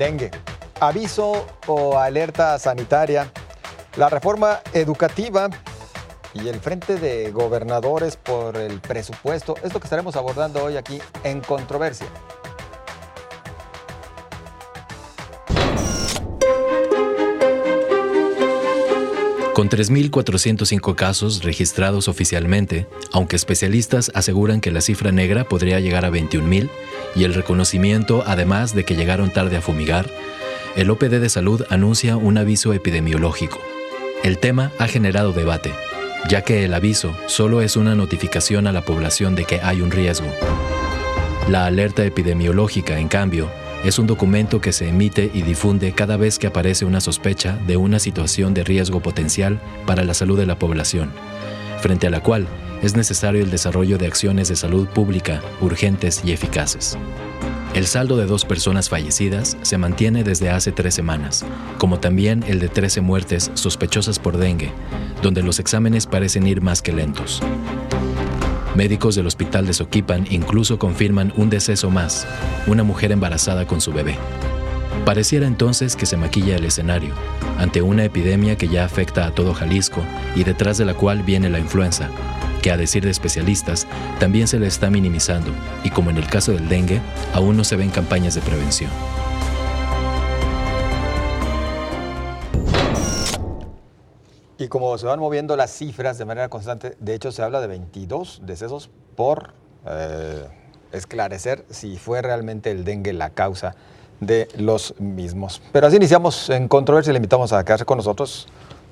dengue. Aviso o alerta sanitaria, la reforma educativa y el frente de gobernadores por el presupuesto es lo que estaremos abordando hoy aquí en Controversia. Con 3.405 casos registrados oficialmente, aunque especialistas aseguran que la cifra negra podría llegar a 21,000 y el reconocimiento, además de que llegaron tarde a fumigar, el OPD de Salud anuncia un aviso epidemiológico. El tema ha generado debate, ya que el aviso solo es una notificación a la población de que hay un riesgo. La alerta epidemiológica, en cambio, es un documento que se emite y difunde cada vez que aparece una sospecha de una situación de riesgo potencial para la salud de la población, frente a la cual es necesario el desarrollo de acciones de salud pública urgentes y eficaces. El saldo de 2 personas fallecidas se mantiene desde hace 3 semanas, como también el de 13 muertes sospechosas por dengue, donde los exámenes parecen ir más que lentos. Médicos del hospital de Soquipan incluso confirman un deceso más, una mujer embarazada con su bebé. Pareciera entonces que se maquilla el escenario, ante una epidemia que ya afecta a todo Jalisco y detrás de la cual viene la influenza, que a decir de especialistas también se le está minimizando y como en el caso del dengue, aún no se ven campañas de prevención. Y como se van moviendo las cifras de manera constante, de hecho se habla de 22 decesos por esclarecer si fue realmente el dengue la causa de los mismos. Pero así iniciamos en Controversia, le invitamos a quedarse con nosotros,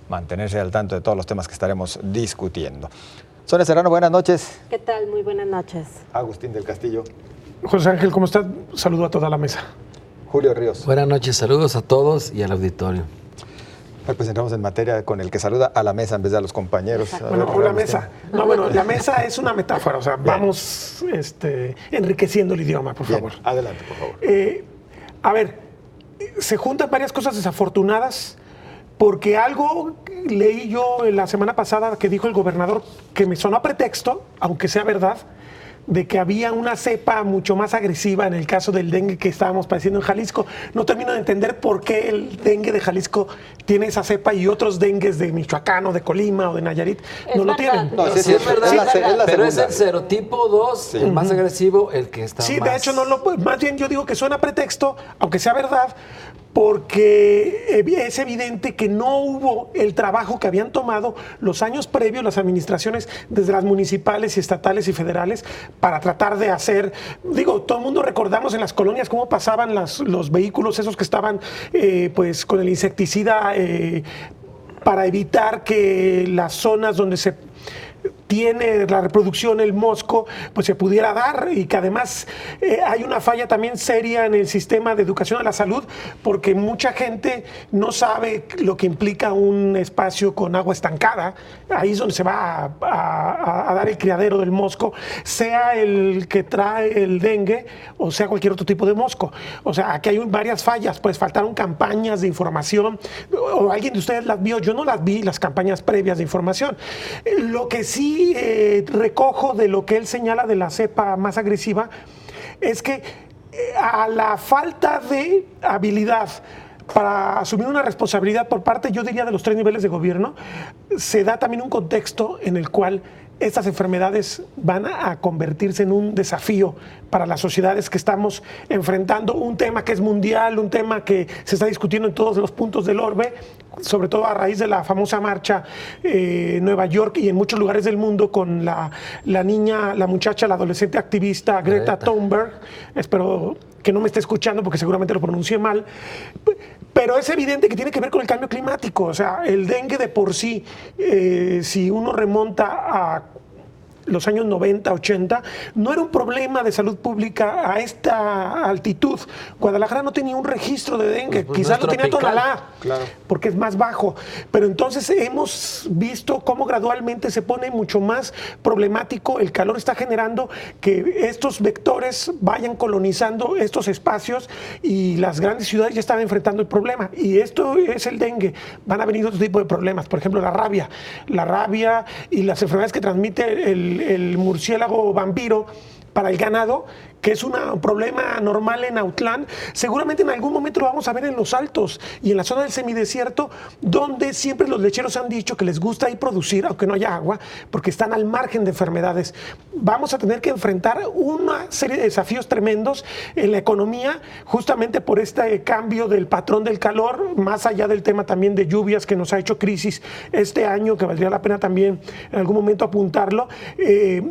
mantenerse al tanto de todos los temas que estaremos discutiendo. Sonia Serrano, buenas noches. ¿Qué tal? Muy buenas noches. Agustín del Castillo. José Ángel, ¿cómo estás? Saludo a toda la mesa. Julio Ríos. Buenas noches, saludos a todos y al auditorio. Pues entramos en materia con el que saluda a la mesa en vez de a los compañeros. Bueno, la mesa. No, bueno, la mesa es una metáfora, o sea, bien. Vamos enriqueciendo el idioma, por favor. Adelante, por favor. A ver, se juntan varias cosas desafortunadas porque algo leí yo la semana pasada que dijo el gobernador que me sonó a pretexto, aunque sea verdad, de que había una cepa mucho más agresiva en el caso del dengue que estábamos padeciendo en Jalisco. No termino de entender por qué el dengue de Jalisco tiene esa cepa y otros dengues de Michoacán o de Colima o de Nayarit no lo tienen. No, sí, es verdad, pero es el serotipo 2, sí, el más agresivo, el que está sí, más... de hecho, más bien yo digo que suena a pretexto, aunque sea verdad, porque es evidente que no hubo el trabajo que habían tomado los años previos las administraciones, desde las municipales y estatales y federales, para tratar de hacer, todo el mundo recordamos en las colonias cómo pasaban los vehículos esos que estaban pues con el insecticida para evitar que las zonas donde se tiene la reproducción, el mosco, pues se pudiera dar, y que además hay una falla también seria en el sistema de educación a la salud, porque mucha gente no sabe lo que implica un espacio con agua estancada. Ahí es donde se va a dar el criadero del mosco, sea el que trae el dengue o sea cualquier otro tipo de mosco. O sea, aquí hay varias fallas, pues faltaron campañas de información, o alguien de ustedes las vio. Yo no las vi, las campañas previas de información. Lo que sí recojo de lo que él señala de la cepa más agresiva es que a la falta de habilidad para asumir una responsabilidad por parte, yo diría, de los 3 niveles de gobierno, se da también un contexto en el cual estas enfermedades van a convertirse en un desafío para las sociedades que estamos enfrentando, un tema que es mundial, un tema que se está discutiendo en todos los puntos del orbe, sobre todo a raíz de la famosa marcha en Nueva York y en muchos lugares del mundo con la muchacha, la adolescente activista Greta Thunberg. Espero que no me esté escuchando porque seguramente lo pronuncié mal, pero es evidente que tiene que ver con el cambio climático. O sea, el dengue de por sí, si uno remonta a los años 90, 80, no era un problema de salud pública a esta altitud. Guadalajara no tenía un registro de dengue, pues quizás lo tenía Tonalá, claro, porque es más bajo. Pero entonces hemos visto cómo gradualmente se pone mucho más problemático. El calor está generando que estos vectores vayan colonizando estos espacios y las grandes ciudades ya están enfrentando el problema. Y esto es el dengue. Van a venir otro tipo de problemas, por ejemplo, la rabia y las enfermedades que transmite el murciélago vampiro para el ganado, que es un problema normal en Autlán, seguramente en algún momento lo vamos a ver en los Altos y en la zona del semidesierto, donde siempre los lecheros han dicho que les gusta ahí producir, aunque no haya agua, porque están al margen de enfermedades. Vamos a tener que enfrentar una serie de desafíos tremendos en la economía, justamente por este cambio del patrón del calor, más allá del tema también de lluvias que nos ha hecho crisis este año, que valdría la pena también en algún momento apuntarlo.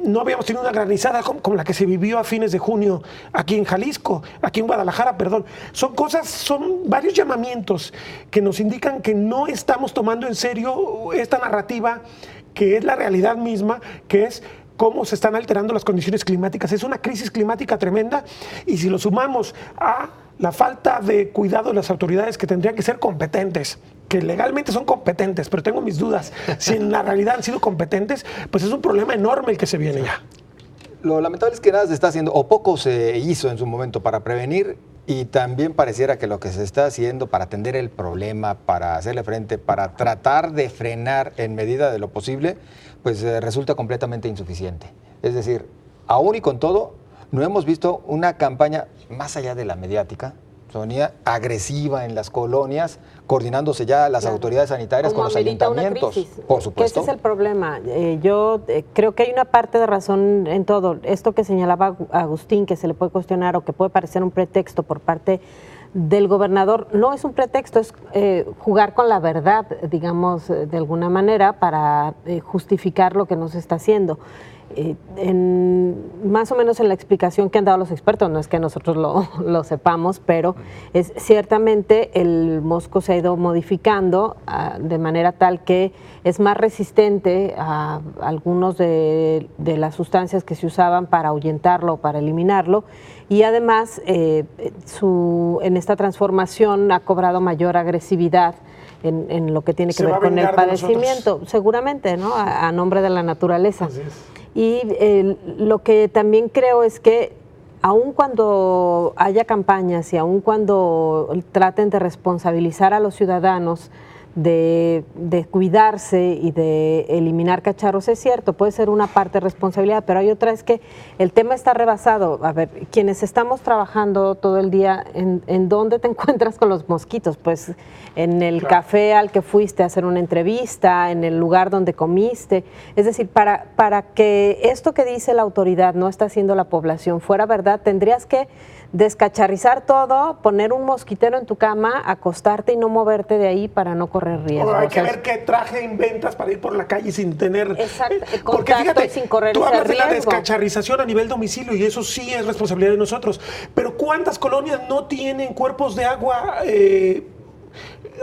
No habíamos tenido una granizada como la que se vivió a fines de junio aquí en Jalisco, aquí en Guadalajara, perdón. Son varios llamamientos que nos indican que no estamos tomando en serio esta narrativa que es la realidad misma, que es cómo se están alterando las condiciones climáticas. Es una crisis climática tremenda y si lo sumamos a la falta de cuidado de las autoridades que tendrían que ser competentes, que legalmente son competentes, pero tengo mis dudas si en la realidad han sido competentes, pues es un problema enorme el que se viene ya. Lo lamentable es que nada se está haciendo, o poco se hizo en su momento para prevenir, y también pareciera que lo que se está haciendo para atender el problema, para hacerle frente, para tratar de frenar en medida de lo posible, pues resulta completamente insuficiente. Es decir, aún y con todo, no hemos visto una campaña más allá de la mediática, Sonia, agresiva en las colonias, coordinándose ya las autoridades sanitarias con los ayuntamientos, por supuesto. Que ese es el problema. Yo creo que hay una parte de razón en todo. Esto que señalaba Agustín, que se le puede cuestionar o que puede parecer un pretexto por parte del gobernador, no es un pretexto, es jugar con la verdad, digamos, de alguna manera, para justificar lo que no se está haciendo. Más o menos en la explicación que han dado los expertos, no es que nosotros lo sepamos, pero es ciertamente el mosco se ha ido modificando de manera tal que es más resistente a algunos de las sustancias que se usaban para ahuyentarlo o para eliminarlo, y además en esta transformación ha cobrado mayor agresividad en lo que tiene que ver con el padecimiento, seguramente, ¿no? A nombre de la naturaleza. Así es. Y lo que también creo es que aun cuando haya campañas y aun cuando traten de responsabilizar a los ciudadanos de cuidarse y de eliminar cacharros, es cierto, puede ser una parte de responsabilidad, pero hay otra, es que el tema está rebasado. A ver, quienes estamos trabajando todo el día, ¿en dónde te encuentras con los mosquitos? Pues en el café al que fuiste a hacer una entrevista, en el lugar donde comiste. Es decir, para que esto que dice la autoridad no está haciendo la población fuera verdad, tendrías que descacharrizar todo, poner un mosquitero en tu cama, acostarte y no moverte de ahí para no correr riesgo. Hay que ver qué traje inventas para ir por la calle sin tener... Exacto, porque fíjate, sin correr tú hablas ese de la riesgo. Descacharrización a nivel domicilio y eso sí es responsabilidad de nosotros, pero ¿cuántas colonias no tienen cuerpos de agua,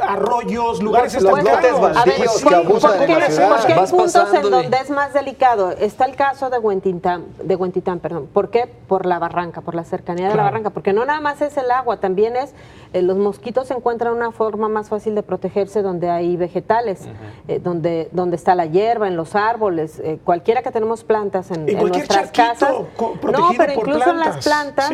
arroyos, lugares estancados? Baldíos que abusan de la ciudad. Porque hay puntos en donde es más delicado. Está el caso de Huentitán, perdón. ¿Por qué? Por la barranca, por la cercanía de la barranca. Porque no nada más es el agua, también es los mosquitos encuentran una forma más fácil de protegerse donde hay vegetales, donde está la hierba, en los árboles, cualquiera que tenemos plantas en nuestras casas. No, pero incluso en las plantas,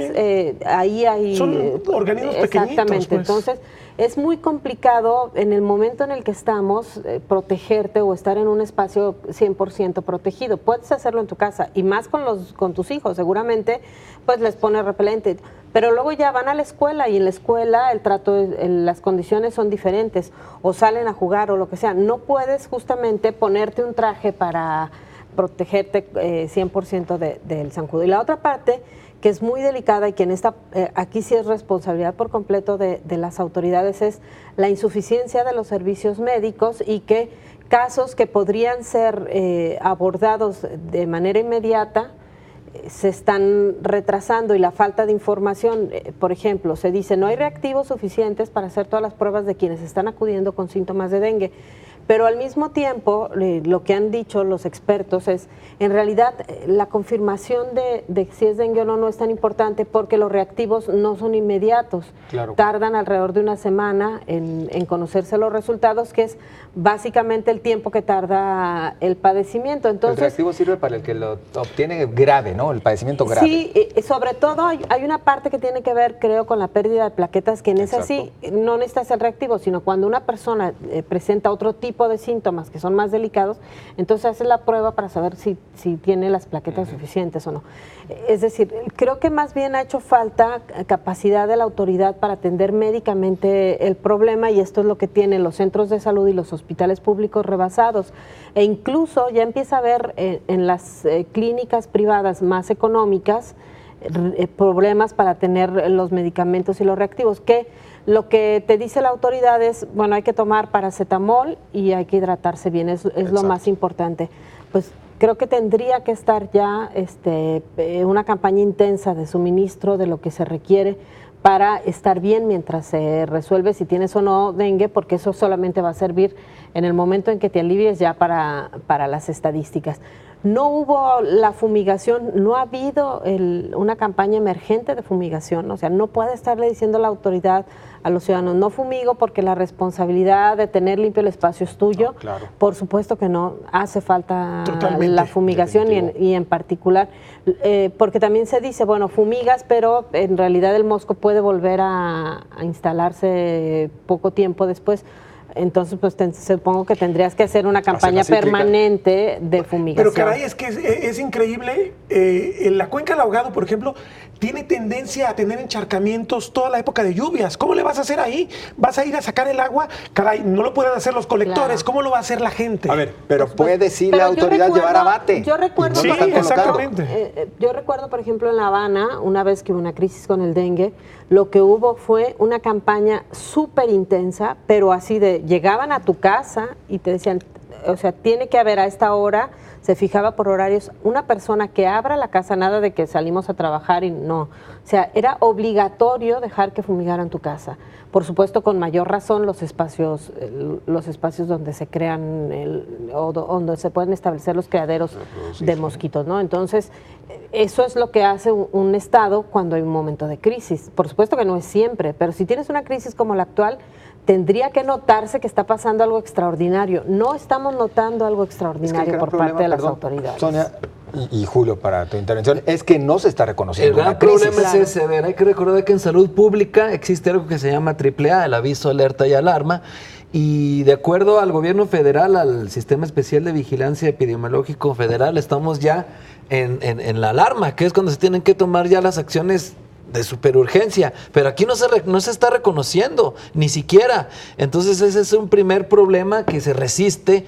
ahí hay... Son organismos pequeñitos. Exactamente, pues. Entonces es muy complicado en el momento en el que estamos protegerte o estar en un espacio 100% protegido. Puedes hacerlo en tu casa y más con tus hijos, seguramente pues les pones repelente, pero luego ya van a la escuela y en la escuela el trato, las condiciones son diferentes o salen a jugar o lo que sea. No puedes justamente ponerte un traje para protegerte 100% del zancudo. Y la otra parte que es muy delicada y que aquí sí es responsabilidad por completo de las autoridades, es la insuficiencia de los servicios médicos y que casos que podrían ser abordados de manera inmediata se están retrasando, y la falta de información. Por ejemplo, se dice no hay reactivos suficientes para hacer todas las pruebas de quienes están acudiendo con síntomas de dengue. Pero al mismo tiempo, lo que han dicho los expertos es, en realidad, la confirmación de si es dengue o no es tan importante porque los reactivos no son inmediatos. Claro. Tardan alrededor de una semana en conocerse los resultados, que es básicamente el tiempo que tarda el padecimiento. Entonces, el reactivo sirve para el que lo obtiene grave, ¿no? El padecimiento grave. Sí, sobre todo hay una parte que tiene que ver, creo, con la pérdida de plaquetas, que en esa sí no necesitas el reactivo, sino cuando una persona presenta otro tipo tipo de síntomas que son más delicados, entonces haces la prueba para saber si tiene las plaquetas suficientes o no. Es decir, creo que más bien ha hecho falta capacidad de la autoridad para atender médicamente el problema, y esto es lo que tienen los centros de salud y los hospitales públicos rebasados. E incluso ya empieza a haber en las clínicas privadas más económicas problemas para tener los medicamentos y los reactivos, que lo que te dice la autoridad es, bueno, hay que tomar paracetamol y hay que hidratarse bien, es lo más importante. Pues creo que tendría que estar ya una campaña intensa de suministro de lo que se requiere para estar bien mientras se resuelve si tienes o no dengue, porque eso solamente va a servir en el momento en que te alivies ya para las estadísticas. No hubo la fumigación, no ha habido una campaña emergente de fumigación, o sea, no puede estarle diciendo la autoridad a los ciudadanos, no fumigo porque la responsabilidad de tener limpio el espacio es tuyo. Claro. Por supuesto que no, hace falta la fumigación y en particular, porque también se dice, bueno, fumigas, pero en realidad el mosco puede volver a instalarse poco tiempo después. Entonces, pues supongo que tendrías que hacer una campaña permanente de fumigación. Pero caray, es que es increíble. En la cuenca del Ahogado, por ejemplo, tiene tendencia a tener encharcamientos toda la época de lluvias. ¿Cómo le vas a hacer ahí? ¿Vas a ir a sacar el agua? Caray, no lo pueden hacer los colectores. Claro. ¿Cómo lo va a hacer la gente? A ver, pero puede sí la autoridad llevar abate. Yo recuerdo, sí, exactamente. Yo recuerdo, por ejemplo, en La Habana, una vez que hubo una crisis con el dengue, lo que hubo fue una campaña súper intensa, pero así de, llegaban a tu casa y te decían, o sea, tiene que haber a esta hora, se fijaba por horarios, una persona que abra la casa, nada de que salimos a trabajar y no. O sea, era obligatorio dejar que fumigaran tu casa. Por supuesto, con mayor razón, los espacios donde se crean o donde se pueden establecer los criaderos de mosquitos, ¿no? Entonces, eso es lo que hace un Estado cuando hay un momento de crisis. Por supuesto que no es siempre, pero si tienes una crisis como la actual, tendría que notarse que está pasando algo extraordinario. No estamos notando algo extraordinario por parte de las autoridades. Sonia y Julio, para tu intervención, es que no se está reconociendo. El gran problema es ese, ver, hay que recordar que en salud pública existe algo que se llama AAA, el aviso, alerta y alarma, y de acuerdo al gobierno federal, al Sistema Especial de Vigilancia Epidemiológico Federal, estamos ya en la alarma, que es cuando se tienen que tomar ya las acciones de superurgencia, pero aquí no se está reconociendo, ni siquiera. Entonces ese es un primer problema que se resiste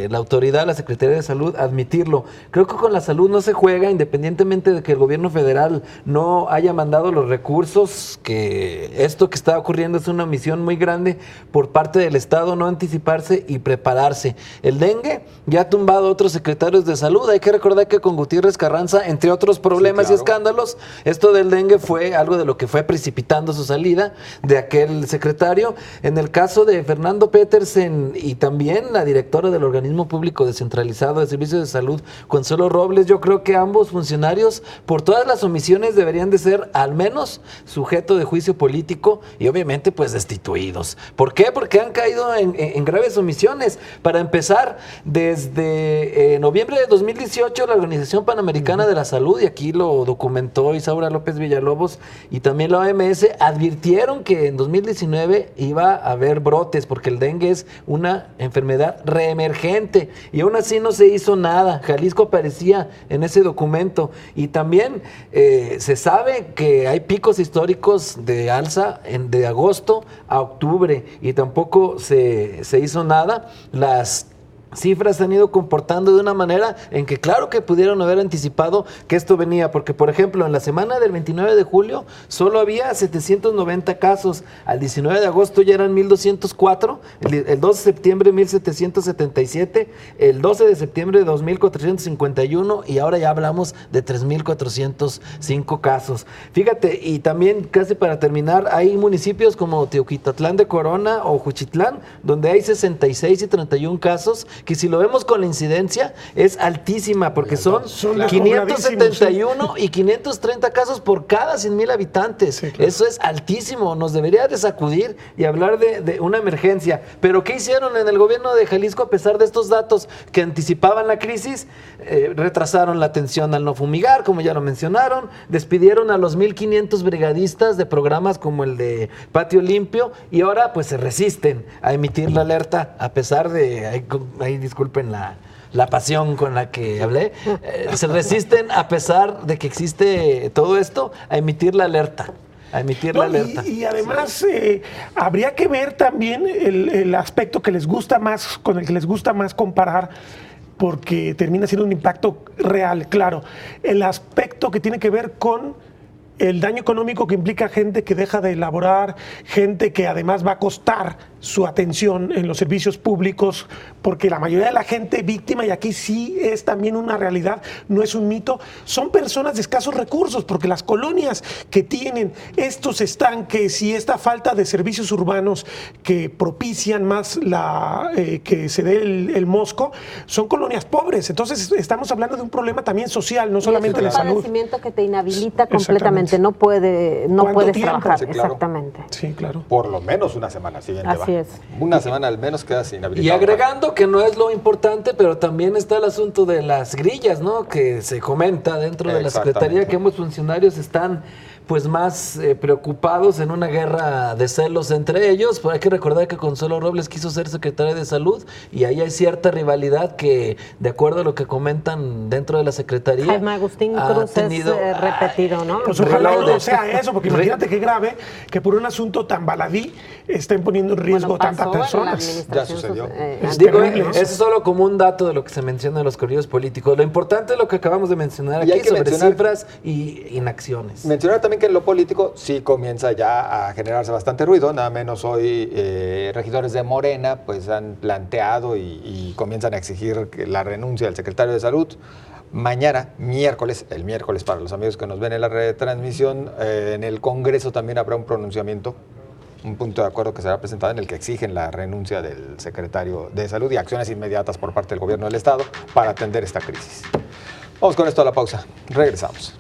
la autoridad, la Secretaría de Salud, a admitirlo. Creo que con la salud no se juega, independientemente de que el gobierno federal no haya mandado los recursos, que esto que está ocurriendo es una misión muy grande por parte del Estado, no anticiparse y prepararse. El dengue ya ha tumbado a otros secretarios de salud. Hay que recordar que con Gutiérrez Carranza, entre otros problemas y escándalos, esto del dengue fue algo de lo que fue precipitando su salida de aquel secretario. En el caso de Fernando Petersen y también la directora del Organismo Público Descentralizado de Servicios de Salud, Consuelo Robles, yo creo que ambos funcionarios, por todas las omisiones, deberían de ser al menos sujeto de juicio político y obviamente pues destituidos. ¿Por qué? Porque han caído en graves omisiones. Para empezar, desde noviembre de 2018 la Organización Panamericana de la Salud, y aquí lo documentó Isaura López Villalobos y también la OMS, advirtieron que en 2019 iba a haber brotes porque el dengue es una enfermedad reemergente y aún así no se hizo nada. Jalisco aparecía en ese documento y también se sabe que hay picos históricos de alza de agosto a octubre y tampoco se hizo nada. Las cifras se han ido comportando de una manera en que claro que pudieron haber anticipado que esto venía, porque por ejemplo en la semana del 29 de julio solo había 790 casos, al 19 de agosto ya eran 1204, el 12 de septiembre 1777, el 12 de septiembre 2451 y ahora ya hablamos de 3405 casos. Fíjate, y también casi para terminar, hay municipios como Teoquitatlán de Corona o Juchitlán donde hay 66 y 31 casos que si lo vemos con la incidencia es altísima, porque son claro. 571 y 530 casos por cada 100,000 habitantes. Sí, claro. Eso es altísimo, nos debería de sacudir y hablar de una emergencia. Pero ¿qué hicieron en el gobierno de Jalisco a pesar de estos datos que anticipaban la crisis? Retrasaron la atención al no fumigar, como ya lo mencionaron, despidieron a los 1,500 brigadistas de programas como el de Patio Limpio y ahora pues se resisten a emitir la alerta a pesar de, ahí disculpen la pasión con la que hablé, se resisten a pesar de que existe todo esto a emitir la alerta. Y además habría que ver también el aspecto que les gusta más, con el que les gusta más comparar, porque termina siendo un impacto real, claro. El aspecto que tiene que ver con el daño económico que implica gente que deja de elaborar, gente que además va a costar su atención en los servicios públicos, porque la mayoría de la gente víctima, y aquí sí es también una realidad, no es un mito, son personas de escasos recursos, porque las colonias que tienen estos estanques y esta falta de servicios urbanos que propician más que se dé el mosco, son colonias pobres. Entonces estamos hablando de un problema también social, no solamente de salud. Es un padecimiento que te inhabilita completamente, no puedes trabajar. Sí, claro. Exactamente. Sí, claro. Por lo menos una semana, si bien te va. Así es. Una semana al menos quedas inhabilitado. Y agregando que no es lo importante, pero también está el asunto de las grillas, ¿no? Que se comenta dentro de la Secretaría que ambos funcionarios están pues más preocupados en una guerra de celos entre ellos. Pero hay que recordar que Consuelo Robles quiso ser secretaria de Salud y ahí hay cierta rivalidad que, de acuerdo a lo que comentan dentro de la Secretaría, Jaime Agustín Cruz es repetido, ¿no? Pues ojalá no sea eso, porque imagínate qué grave que por un asunto tan baladí estén poniendo en riesgo tantas personas. Ya sucedió. Digo, eso es solo como un dato de lo que se menciona en los corridos políticos. Lo importante es lo que acabamos de mencionar aquí sobre cifras y inacciones. Mencionar también que en lo político sí comienza ya a generarse bastante ruido, nada menos hoy regidores de Morena pues han planteado y comienzan a exigir la renuncia del secretario de Salud. Mañana, el miércoles para los amigos que nos ven en la retransmisión, en el Congreso también habrá un pronunciamiento, un punto de acuerdo que será presentado en el que exigen la renuncia del secretario de Salud y acciones inmediatas por parte del gobierno del Estado para atender esta crisis. Vamos con esto a la pausa. Regresamos.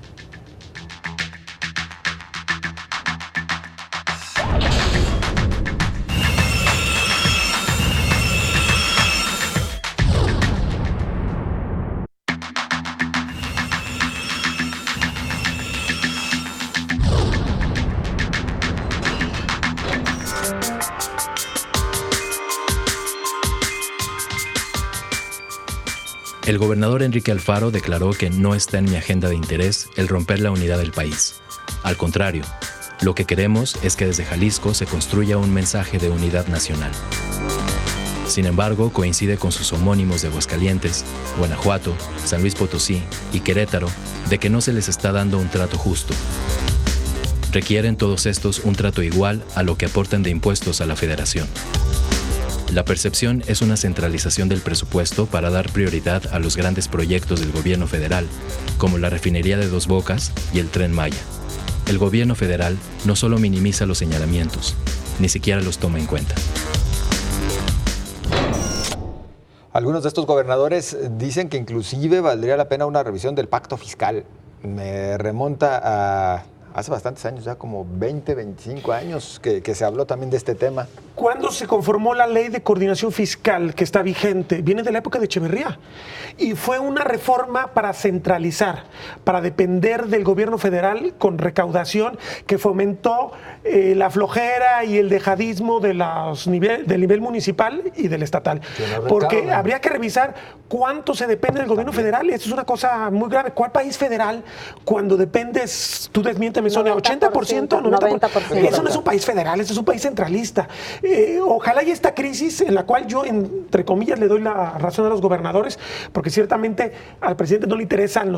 El gobernador Enrique Alfaro declaró que no está en mi agenda de interés el romper la unidad del país. Al contrario, lo que queremos es que desde Jalisco se construya un mensaje de unidad nacional. Sin embargo, coincide con sus homónimos de Aguascalientes, Guanajuato, San Luis Potosí y Querétaro de que no se les está dando un trato justo. Requieren todos estos un trato igual a lo que aportan de impuestos a la Federación. La percepción es una centralización del presupuesto para dar prioridad a los grandes proyectos del gobierno federal, como la refinería de Dos Bocas y el Tren Maya. El gobierno federal no solo minimiza los señalamientos, ni siquiera los toma en cuenta. Algunos de estos gobernadores dicen que inclusive valdría la pena una revisión del pacto fiscal. Me remonta a hace bastantes años, ya como 20, 25 años que se habló también de este tema. ¿Cuándo se conformó la ley de coordinación fiscal que está vigente? Viene de la época de Echeverría y fue una reforma para centralizar, para depender del gobierno federal con recaudación que fomentó la flojera y el dejadismo de del nivel municipal y del estatal. Porque habría que revisar cuánto se depende del gobierno federal. Esto es una cosa muy grave. ¿Cuál país federal cuando dependes, tú desmiénteme, Sonia, 80%, 90%? Eso no es un país federal, eso es un país centralista. Ojalá y esta crisis en la cual yo, entre comillas, le doy la razón a los gobernadores, porque ciertamente al presidente no le interesan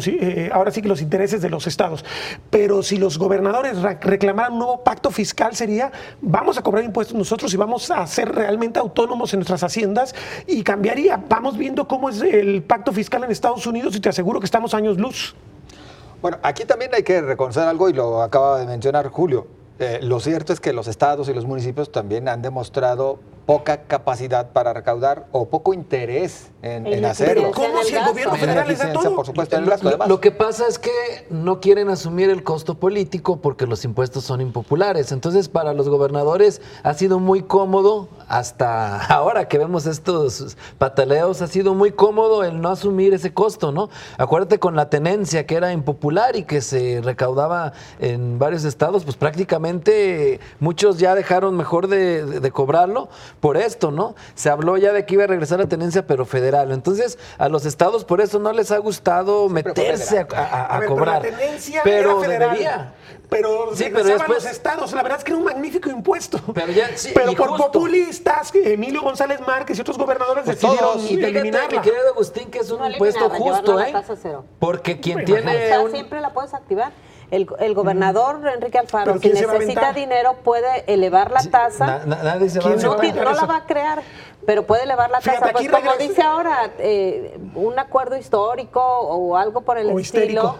ahora sí que los intereses de los estados, pero si los gobernadores reclamaran un nuevo pacto fiscal sería, vamos a cobrar impuestos nosotros y vamos a ser realmente autónomos en nuestras haciendas y cambiaría. Vamos viendo cómo es el pacto fiscal en Estados Unidos y te aseguro que estamos años luz. Bueno, aquí también hay que reconocer algo y lo acaba de mencionar Julio. Lo cierto es que los estados y los municipios también han demostrado poca capacidad para recaudar o poco interés en hacerlo. Pero ¿cómo si el gobierno federal les da todo? Por supuesto, en el gasto, además. Lo que pasa es que no quieren asumir el costo político porque los impuestos son impopulares. Entonces, para los gobernadores ha sido muy cómodo, hasta ahora que vemos estos pataleos, ha sido muy cómodo el no asumir ese costo, ¿no? Acuérdate con la tenencia, que era impopular y que se recaudaba en varios estados, pues prácticamente muchos ya dejaron mejor de cobrarlo por esto, ¿no? Se habló ya de que iba a regresar la tenencia, pero federal. Entonces, a los estados por eso no les ha gustado meterse a cobrar. Pero la tenencia pero era federal. debería. Pero sí, regresaban los estados. La verdad es que era un magnífico impuesto. Pero, ya, sí, pero por justo. populistas, Emilio González Márquez y otros gobernadores decidieron eliminarla. Mi querido Agustín, que es un impuesto justo, ¿eh? Porque quien tiene siempre la puedes activar. El gobernador Enrique Alfaro, si necesita dinero, puede elevar la tasa. Nadie se va a no la va a crear, pero puede elevar la tasa. Pues como dice ahora, un acuerdo histórico o algo por el estilo.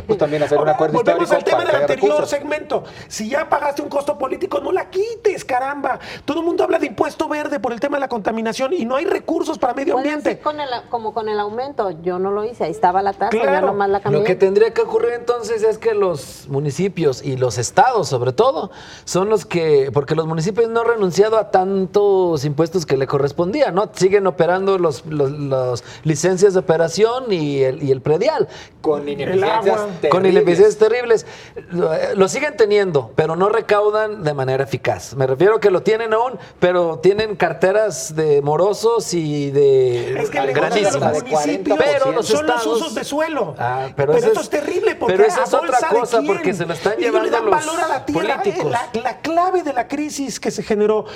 Pues también hacer un acuerdo histórico. Volvemos al tema del anterior segmento. Si ya pagaste un costo político, no la quites, caramba. Todo el mundo habla de impuesto verde por el tema de la contaminación y no hay recursos para medio ambiente. Como con el aumento, yo no lo hice, ahí estaba la tasa, claro. ya nomás la cambié. Lo que tendría que ocurrir entonces es que los municipios y los estados, sobre todo, son los que, porque los municipios no han renunciado a tantos impuestos que le correspondían, ¿no? Siguen operando los licencias de operación y el predial. Con ineficiencias terribles. Lo siguen teniendo, pero no recaudan de manera eficaz. Me refiero que lo tienen aún, pero tienen carteras de morosos y de grandísimas. Pero los son los usos de suelo. Pero eso es terrible, porque pero esa es otra cosa, porque se lo están llevando los valor a la tierra. políticos. La clave de la crisis que se generó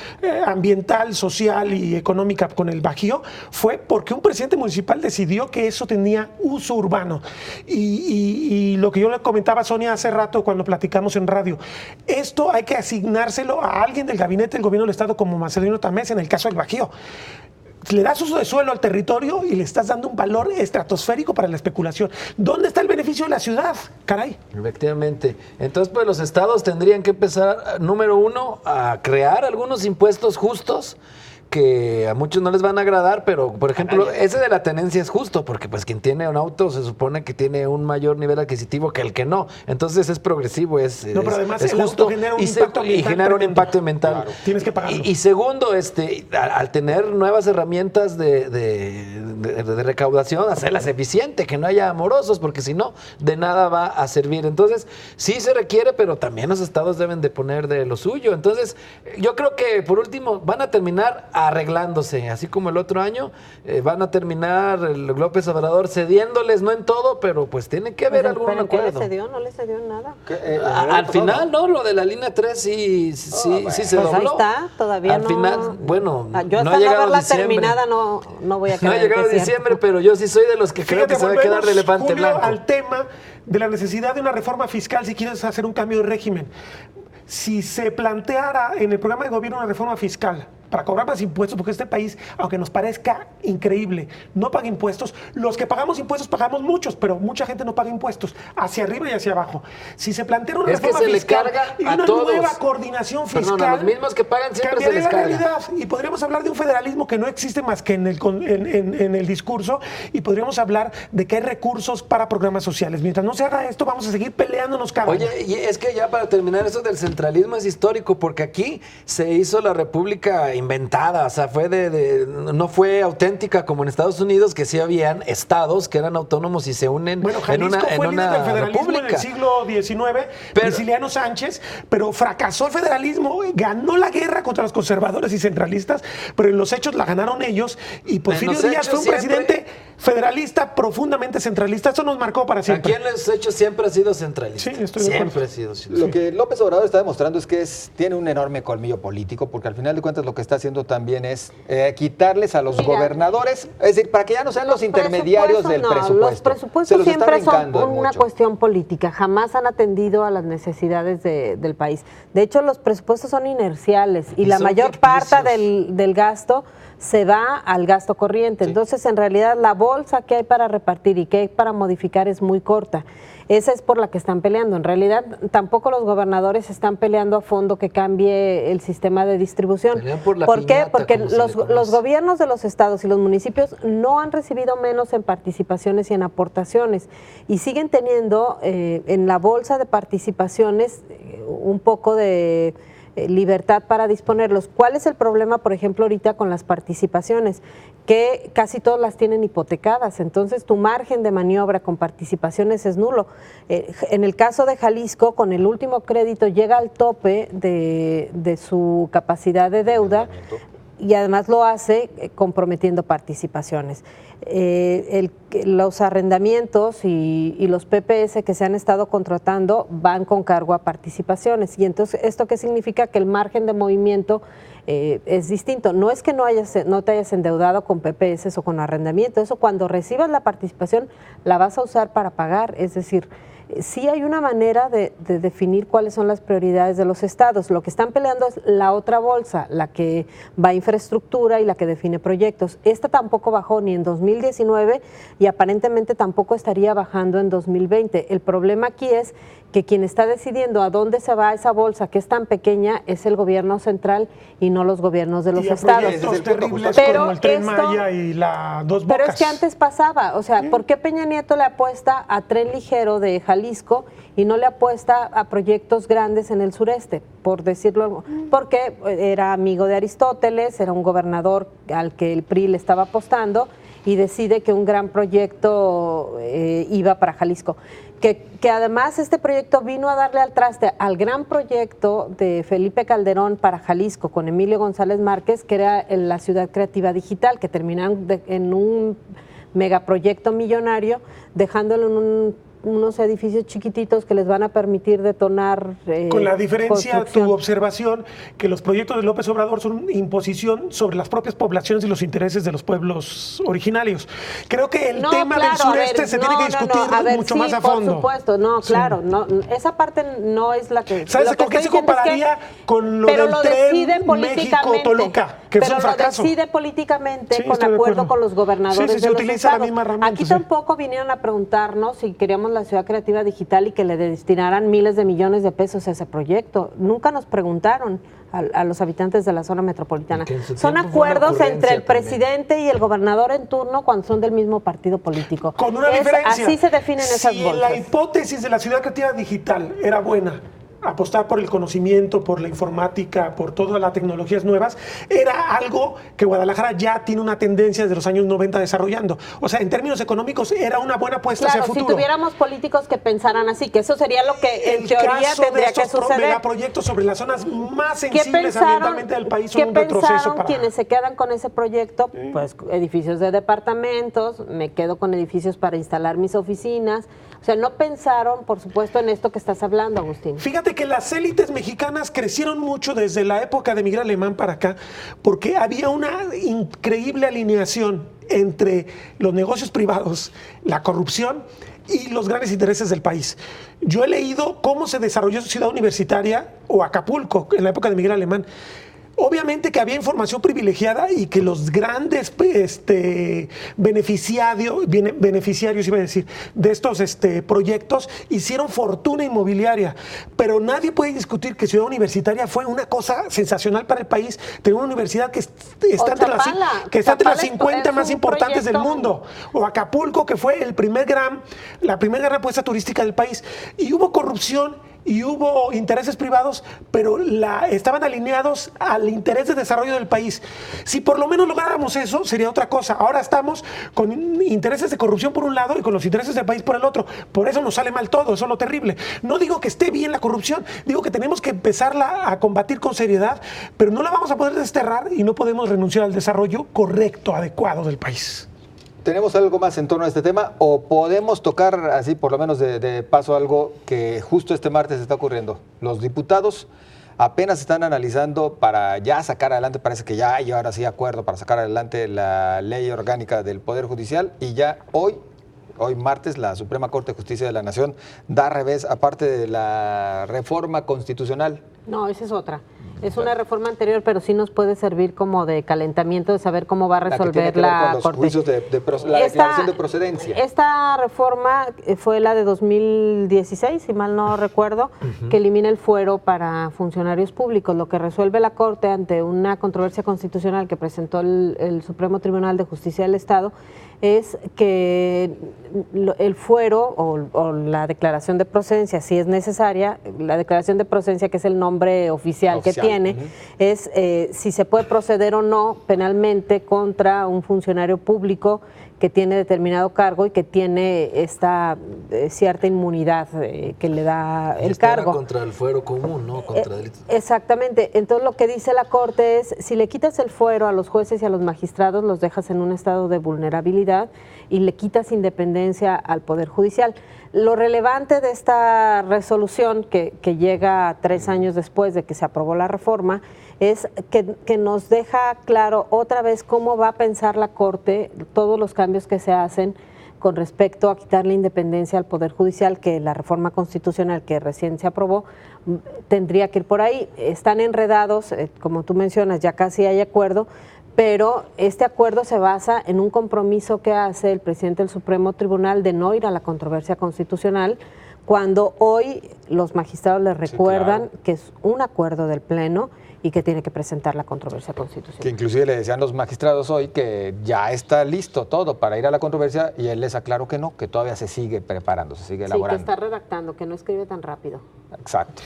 ambiental, social y económica con el Bajío fue porque un presidente municipal decidió que eso tenía uso urbano. Y lo que yo le comentaba a Sonia hace rato cuando platicamos en radio, esto hay que asignárselo a alguien del gabinete del gobierno del estado como Marcelino Tamés en el caso del Bajío. Le das uso de suelo al territorio y le estás dando un valor estratosférico para la especulación. ¿Dónde está el beneficio de la ciudad? Caray. Efectivamente. Entonces, pues los estados tendrían que empezar, número uno, a crear algunos impuestos justos que a muchos no les van a agradar, pero por ejemplo, ese de la tenencia es justo, porque pues quien tiene un auto se supone que tiene un mayor nivel adquisitivo que el que no. Entonces es progresivo, es además es el justo auto genera un y genera un impacto ambiental. Claro, tienes que pagarlo. Y segundo, al tener nuevas herramientas de recaudación, hacerlas eficiente, que no haya morosos, porque si no, de nada va a servir. Entonces, sí se requiere, pero también los estados deben de poner de lo suyo. Entonces, yo creo que por último van a terminar arreglándose, así como el otro año van a terminar el López Obrador cediéndoles, no en todo, pero pues tiene que haber algún acuerdo. ¿No le cedió nada? Al final, no, lo de la línea 3 sí se dobló. Ahí está, todavía al final, bueno, yo no ha llegado verla diciembre. Terminada no voy a No ha llegado diciembre, pero yo sí soy de los que creo que se va a quedar de elefante blanco. Al tema de la necesidad de una reforma fiscal si quieres hacer un cambio de régimen. Si se planteara en el programa de gobierno una reforma fiscal para cobrar más impuestos, porque este país, aunque nos parezca increíble, no paga impuestos. Los que pagamos impuestos pagamos muchos, pero mucha gente no paga impuestos, hacia arriba y hacia abajo. Si se planteara una reforma fiscal y una nueva coordinación fiscal, a los mismos que pagan siempre se les carga. Realidad, y podríamos hablar de un federalismo que no existe más que en el discurso, y podríamos hablar de que hay recursos para programas sociales. Mientras no se haga esto, vamos a seguir peleándonos cada año. Oye, y es que ya para terminar, eso del centralismo es histórico, porque aquí se hizo la república inventada, o sea, no fue auténtica como en Estados Unidos, que sí habían estados que eran autónomos y se unen en una fue líder del federalismo república. En el siglo XIX, Prisciliano Sánchez, pero fracasó el federalismo, ganó la guerra contra los conservadores y centralistas, pero en los hechos la ganaron ellos, y Porfirio Díaz fue un presidente federalista profundamente centralista. Eso nos marcó para siempre. Aquí en los hechos siempre ha sido centralista. Sí, estoy de acuerdo. Siempre ha sido. Sí. Lo que López Obrador está demostrando es que tiene un enorme colmillo político, porque al final de cuentas lo que está haciendo también es quitarles a los gobernadores, es decir, para que ya no sean los intermediarios del presupuesto. Los presupuestos siempre son una cuestión política, jamás han atendido a las necesidades del país. De hecho, los presupuestos son inerciales y la mayor parte del gasto se va al gasto corriente. Entonces, en realidad, labor bolsa que hay para repartir y que hay para modificar es muy corta. Esa es por la que están peleando. En realidad, tampoco los gobernadores están peleando a fondo que cambie el sistema de distribución. Pelean por la ¿Por qué? piñata, Porque como se le conoce. los gobiernos de los estados y los municipios no han recibido menos en participaciones y en aportaciones y siguen teniendo en la bolsa de participaciones un poco de libertad para disponerlos. ¿Cuál es el problema, por ejemplo, ahorita con las participaciones? Que casi todas las tienen hipotecadas, entonces tu margen de maniobra con participaciones es nulo. En el caso de Jalisco, con el último crédito llega al tope de su capacidad de deuda y además lo hace comprometiendo participaciones. Los arrendamientos y los PPS que se han estado contratando van con cargo a participaciones. Y entonces, ¿esto qué significa? Que el margen de movimiento es distinto. No es que no te hayas endeudado con PPS o con arrendamiento. Eso cuando recibas la participación la vas a usar para pagar. Es decir, sí hay una manera de definir cuáles son las prioridades de los estados. Lo que están peleando es la otra bolsa, la que va a infraestructura y la que define proyectos. Esta tampoco bajó ni en 2019 y aparentemente tampoco estaría bajando en 2020. El problema aquí es que quien está decidiendo a dónde se va esa bolsa, que es tan pequeña, es el gobierno central y no los gobiernos de los estados. Proyectos terribles como el Tren Maya y la Dos Bocas. Pero es que antes pasaba, o sea, ¿por qué Peña Nieto le apuesta a Tren Ligero de Jalisco y no le apuesta a proyectos grandes en el sureste? Por decirlo, porque era amigo de Aristóteles, era un gobernador al que el PRI le estaba apostando y decide que un gran proyecto iba para Jalisco. Que además este proyecto vino a darle al traste al gran proyecto de Felipe Calderón para Jalisco con Emilio González Márquez, que era la Ciudad Creativa Digital, que terminaron en un megaproyecto millonario, dejándolo en unos edificios chiquititos que les van a permitir detonar con la diferencia, tu observación, que los proyectos de López Obrador son imposición sobre las propias poblaciones y los intereses de los pueblos originarios. Creo que el tema del sureste se tiene que discutir mucho más a fondo. Por supuesto, no, claro, no, esa parte no es la que... ¿Sabes con qué se compararía con lo del tren México-Toluca? Que es un fracaso. Lo decide políticamente con acuerdo con los gobernadores de los estados. Aquí tampoco vinieron a preguntarnos si queríamos la Ciudad Creativa Digital y que le destinaran miles de millones de pesos a ese proyecto. Nunca nos preguntaron a los habitantes de la zona metropolitana. Son acuerdos entre el presidente y el gobernador en turno cuando son del mismo partido político. Con una diferencia. Así se definen esas bolsas. Si la hipótesis de la Ciudad Creativa Digital era buena, apostar por el conocimiento, por la informática, por todas las tecnologías nuevas, era algo que Guadalajara ya tiene una tendencia desde los años 90 desarrollando. O sea, en términos económicos era una buena apuesta hacia el futuro. Si tuviéramos políticos que pensaran así, que eso sería lo que en teoría tendría que suceder. El proyectos sobre las zonas más sensibles ambientalmente del país son un retroceso. ¿Qué pensaron quienes se quedan con ese proyecto? Pues edificios de departamentos, me quedo con edificios para instalar mis oficinas. O sea, no pensaron, por supuesto, en esto que estás hablando, Agustín. Fíjate que las élites mexicanas crecieron mucho desde la época de Miguel Alemán para acá, porque había una increíble alineación entre los negocios privados, la corrupción y los grandes intereses del país. Yo he leído cómo se desarrolló Ciudad Universitaria o Acapulco en la época de Miguel Alemán. Obviamente que había información privilegiada y que los grandes beneficiarios, iba a decir, de estos proyectos hicieron fortuna inmobiliaria. Pero nadie puede discutir que Ciudad Universitaria fue una cosa sensacional para el país. Tener una universidad que está entre las 50 más importantes del mundo. O Acapulco, que fue la primera gran apuesta turística del país. Y hubo corrupción y hubo intereses privados, pero estaban alineados al interés de desarrollo del país. Si por lo menos lográramos eso, sería otra cosa. Ahora estamos con intereses de corrupción por un lado y con los intereses del país por el otro. Por eso nos sale mal todo, eso es lo terrible. No digo que esté bien la corrupción, digo que tenemos que empezarla a combatir con seriedad, pero no la vamos a poder desterrar y no podemos renunciar al desarrollo correcto, adecuado del país. ¿Tenemos algo más en torno a este tema o podemos tocar así por lo menos de paso algo que justo este martes está ocurriendo? Los diputados apenas están analizando para ya sacar adelante, parece que ya hay ahora sí acuerdo para sacar adelante la ley orgánica del Poder Judicial y ya hoy martes la Suprema Corte de Justicia de la Nación da revés aparte de la reforma constitucional. No, esa es otra. Es una reforma anterior, pero sí nos puede servir como de calentamiento de saber cómo va a resolver la los Corte. juicios la declaración de procedencia. Esta reforma fue la de 2016, si mal no recuerdo, que elimina el fuero para funcionarios públicos. Lo que resuelve la Corte ante una controversia constitucional que presentó el Supremo Tribunal de Justicia del Estado es que el fuero o la declaración de procedencia, si es necesaria, la declaración de procedencia, que es el nombre oficial que tiene, es si se puede proceder o no penalmente contra un funcionario público que tiene determinado cargo y que tiene esta cierta inmunidad que le da el cargo. Contra el fuero común, ¿no? Contra delitos. Exactamente. Entonces lo que dice la Corte es, si le quitas el fuero a los jueces y a los magistrados, los dejas en un estado de vulnerabilidad y le quitas independencia al Poder Judicial. Lo relevante de esta resolución, que llega 3 años después de que se aprobó la reforma, es que nos deja claro otra vez cómo va a pensar la Corte todos los cambios que se hacen con respecto a quitar la independencia al Poder Judicial, que la reforma constitucional que recién se aprobó tendría que ir por ahí. Están enredados, como tú mencionas, ya casi hay acuerdo, pero este acuerdo se basa en un compromiso que hace el presidente del Supremo Tribunal de no ir a la controversia constitucional, cuando hoy los magistrados les recuerdan que es un acuerdo del Pleno y que tiene que presentar la controversia constitucional. Que inclusive le decían los magistrados hoy que ya está listo todo para ir a la controversia y él les aclaró que no, que todavía se sigue preparando, se sigue elaborando. Sí, que está redactando, que no escribe tan rápido. Exacto.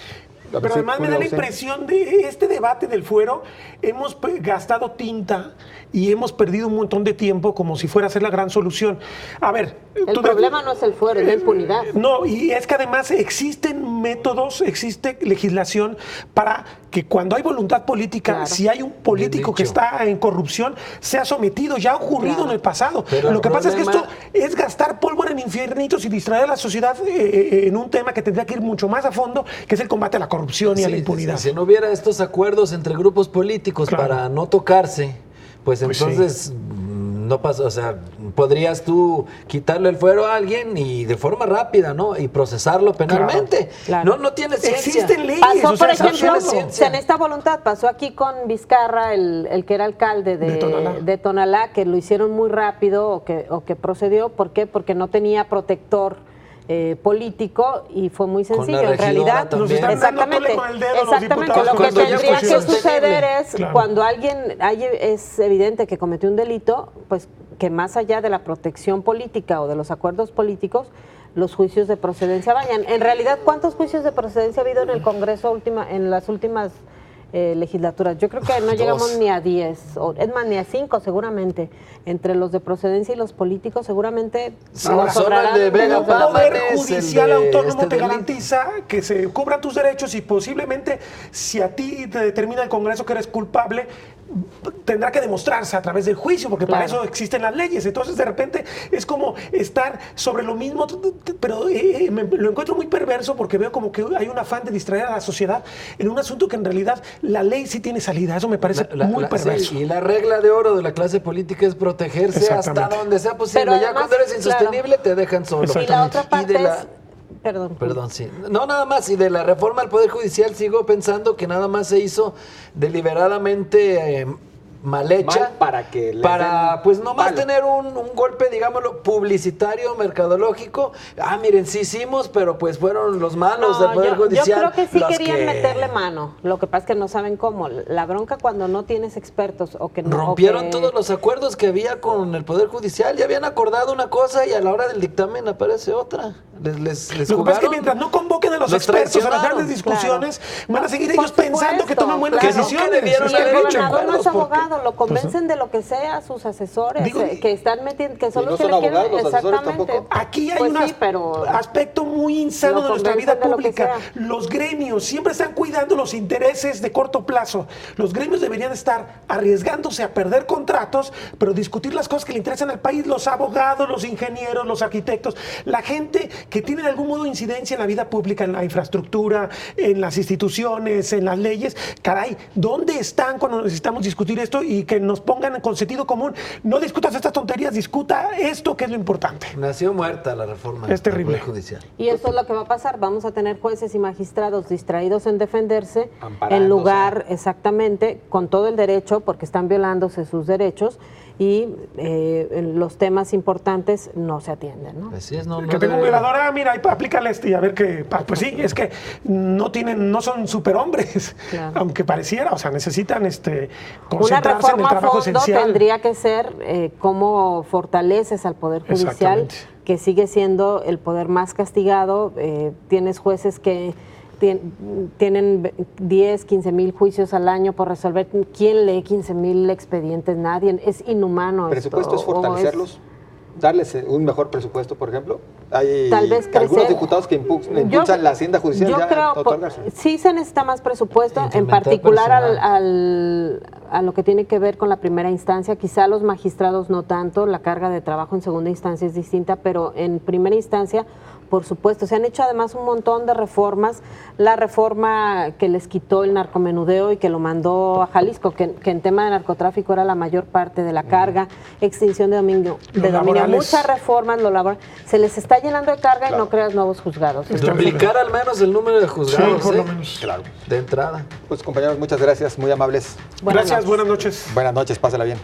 Pero además me da la impresión de este debate del fuero, hemos gastado tinta y hemos perdido un montón de tiempo como si fuera a ser la gran solución. A ver... El problema no es el fuero, es la impunidad. No, y es que además existen métodos, existe legislación para que cuando hay voluntad política, si hay un político que está en corrupción, sea sometido. Ya ha ocurrido en el pasado. Pero lo que pasa es que esto es gastar pólvora en infiernitos y distraer a la sociedad en un tema que tendría que ir mucho más a fondo, que es el combate a la corrupción y a la impunidad. Si no hubiera estos acuerdos entre grupos políticos para no tocarse, pues entonces no pasa, o sea, podrías tú quitarle el fuero a alguien y de forma rápida, ¿no? Y procesarlo penalmente. Claro. No tiene ciencia. Existen leyes. Pasó, por ejemplo, en esta voluntad, pasó aquí con Vizcarra, el que era alcalde de Tonalá, que lo hicieron muy rápido o que procedió. ¿Por qué? Porque no tenía protector político y fue muy sencillo. En realidad, exactamente, lo que tendría que suceder es cuando alguien es evidente que cometió un delito, pues que más allá de la protección política o de los acuerdos políticos, los juicios de procedencia vayan. En realidad, ¿cuántos juicios de procedencia ha habido en el Congreso en las últimas legislaturas? Yo creo que no llegamos ni a 10, es más, ni a 5 seguramente. Entre los de procedencia y los políticos seguramente el Poder Judicial Autónomo te garantiza que se cubran tus derechos y posiblemente si a ti te determina el Congreso que eres culpable, tendrá que demostrarse a través del juicio, porque para eso existen las leyes. Entonces, de repente, es como estar sobre lo mismo, pero lo encuentro muy perverso porque veo como que hay un afán de distraer a la sociedad en un asunto que en realidad la ley sí tiene salida. Eso me parece muy perverso. Sí, y la regla de oro de la clase política es protegerse hasta donde sea posible. Pero además, ya cuando eres insostenible te dejan solo. Y la otra parte Perdón, sí. No, nada más. Y de la reforma al Poder Judicial sigo pensando que nada más se hizo deliberadamente mal hecha para pues nomás tener un golpe, digámoslo, publicitario, mercadológico. Miren, sí hicimos, pero pues fueron los malos del Poder Judicial. Yo creo que sí querían meterle mano. Lo que pasa es que no saben cómo. La bronca cuando no tienes expertos o que no... Rompieron todos los acuerdos que había con el Poder Judicial. Ya habían acordado una cosa y a la hora del dictamen aparece otra. Les lo que pasa es que mientras no convoquen a los expertos a las grandes discusiones, van a seguir ellos pensando que toman buenas decisiones. Y el gobernador no es abogado, lo convencen de lo que sea sus asesores, que están metiendo, que son los que le quieren. Exactamente. Aquí hay un aspecto muy insano de nuestra vida pública. Los gremios siempre están cuidando los intereses de corto plazo. Los gremios deberían estar arriesgándose a perder contratos, pero discutir las cosas que le interesan al país. Los abogados, los ingenieros, los arquitectos, la gente que tiene de algún modo incidencia en la vida pública, en la infraestructura, en las instituciones, en las leyes. Caray, ¿dónde están cuando necesitamos discutir esto? y que nos pongan con sentido común. No discutas estas tonterías, discuta esto que es lo importante. Nació muerta la reforma Es terrible. judicial. Y eso es lo que va a pasar. Vamos a tener jueces y magistrados distraídos en defenderse, Amparándose. en lugar, exactamente, con todo el derecho, porque están violándose sus derechos, y los temas importantes no se atienden, ¿no? Pues sí, no Que tengo un debería. violador, mira, aplícale este y a ver qué. Pues sí, es que no son superhombres, Claro. aunque pareciera, o sea, necesitan Una concentrarse en el reforma a trabajo fondo esencial. tendría que ser cómo fortaleces al Poder Judicial, Exactamente. que sigue siendo el poder más castigado. Tienes jueces que tienen 10, 15 mil juicios al año por resolver. ¿Quién lee 15 mil expedientes? Nadie. Es inhumano. ¿Presupuesto esto, es fortalecerlos? ¿Darles un mejor presupuesto, por ejemplo? Hay Tal vez algunos crecer. diputados que impulsan la hacienda judicial Yo ya creo, otorgarse. sí se necesita más presupuesto, en Incrementar particular personal. a lo que tiene que ver con la primera instancia. Quizá los magistrados no tanto, la carga de trabajo en segunda instancia es distinta, pero en primera instancia, por supuesto. Se han hecho además un montón de reformas. La reforma que les quitó el narcomenudeo y que lo mandó a Jalisco, que en tema de narcotráfico era la mayor parte de la carga, extinción de dominio, laborales. muchas reformas, lo laboral. Se les está llenando de carga y no creas nuevos juzgados. Duplicar al menos el número de juzgados. Sí, por lo menos. Claro. De entrada. Pues compañeros, muchas gracias, muy amables. Gracias, buenas noches. Buenas noches, pásela bien.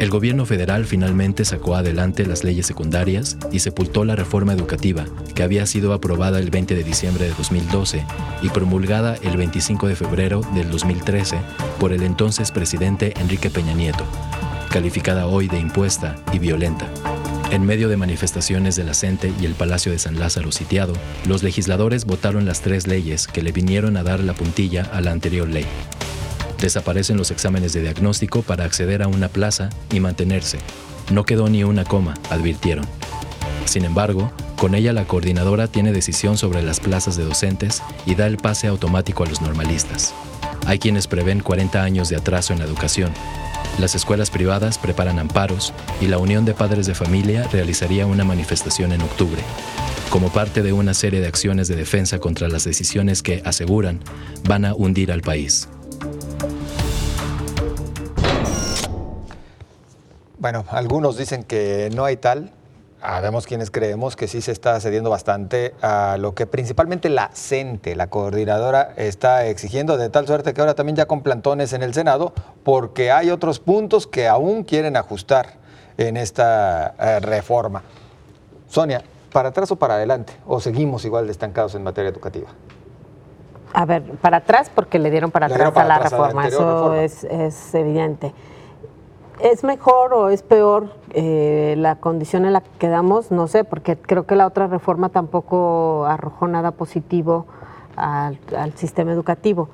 El gobierno federal finalmente sacó adelante las leyes secundarias y sepultó la reforma educativa, que había sido aprobada el 20 de diciembre de 2012 y promulgada el 25 de febrero del 2013 por el entonces presidente Enrique Peña Nieto, calificada hoy de impuesta y violenta. En medio de manifestaciones de la CENTE y el Palacio de San Lázaro sitiado, los legisladores votaron las 3 leyes que le vinieron a dar la puntilla a la anterior ley. Desaparecen los exámenes de diagnóstico para acceder a una plaza y mantenerse. No quedó ni una coma, advirtieron. Sin embargo, con ella la coordinadora tiene decisión sobre las plazas de docentes y da el pase automático a los normalistas. Hay quienes prevén 40 años de atraso en la educación. Las escuelas privadas preparan amparos y la Unión de Padres de Familia realizaría una manifestación en octubre, como parte de una serie de acciones de defensa contra las decisiones que, aseguran, van a hundir al país. Bueno, algunos dicen que no hay tal. Habemos quienes creemos que sí se está cediendo bastante a lo que principalmente la CENTE, la coordinadora, está exigiendo, de tal suerte que ahora también ya con plantones en el Senado, porque hay otros puntos que aún quieren ajustar en esta reforma. Sonia, ¿para atrás o para adelante? ¿O seguimos igual de estancados en materia educativa? A ver, para atrás porque le dieron para Le atrás dieron para a la atrás a la reforma, anterior eso reforma. es evidente. ¿Es mejor o es peor la condición en la que quedamos? No sé, porque creo que la otra reforma tampoco arrojó nada positivo al sistema educativo.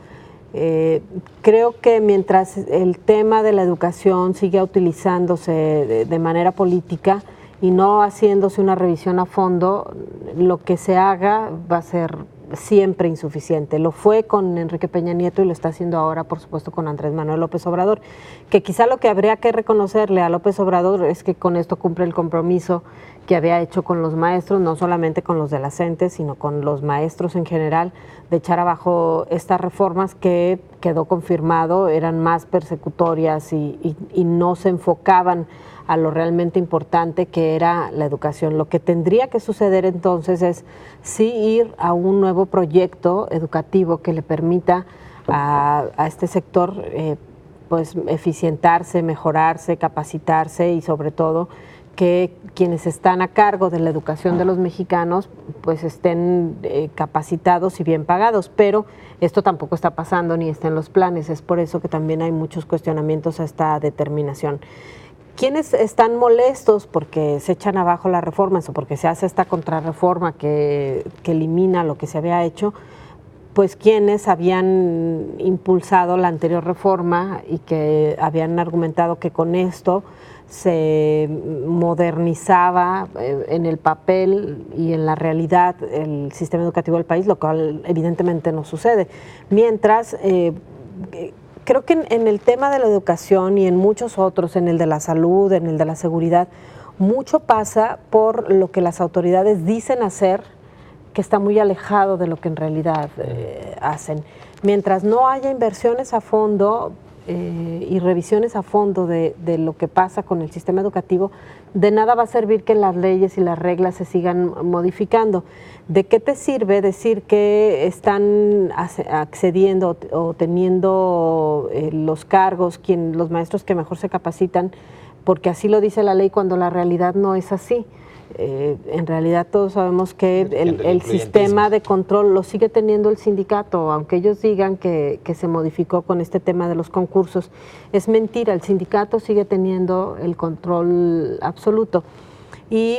Creo que mientras el tema de la educación siga utilizándose de manera política y no haciéndose una revisión a fondo, lo que se haga va a ser siempre insuficiente. Lo fue con Enrique Peña Nieto y lo está haciendo ahora, por supuesto, con Andrés Manuel López Obrador, que quizá lo que habría que reconocerle a López Obrador es que con esto cumple el compromiso que había hecho con los maestros, no solamente con los de la CENTE, sino con los maestros en general, de echar abajo estas reformas que quedó confirmado, eran más persecutorias y no se enfocaban a lo realmente importante que era la educación. Lo que tendría que suceder entonces es sí ir a un nuevo proyecto educativo que le permita a este sector pues eficientarse, mejorarse, capacitarse y sobre todo que quienes están a cargo de la educación de los mexicanos pues estén capacitados y bien pagados, pero esto tampoco está pasando ni está en los planes, es por eso que también hay muchos cuestionamientos a esta determinación. ¿Quiénes están molestos porque se echan abajo las reformas o porque se hace esta contrarreforma que elimina lo que se había hecho? Pues quienes habían impulsado la anterior reforma y que habían argumentado que con esto se modernizaba en el papel y en la realidad el sistema educativo del país, lo cual evidentemente no sucede. Mientras, creo que en el tema de la educación y en muchos otros, en el de la salud, en el de la seguridad, mucho pasa por lo que las autoridades dicen hacer, que está muy alejado de lo que en realidad hacen. Mientras no haya inversiones a fondo y revisiones a fondo de lo que pasa con el sistema educativo, de nada va a servir que las leyes y las reglas se sigan modificando. ¿De qué te sirve decir que están accediendo o teniendo los cargos los maestros que mejor se capacitan, porque así lo dice la ley, cuando la realidad no es así? En realidad todos sabemos que el sistema de control lo sigue teniendo el sindicato, aunque ellos digan que se modificó con este tema de los concursos. Es mentira, el sindicato sigue teniendo el control absoluto y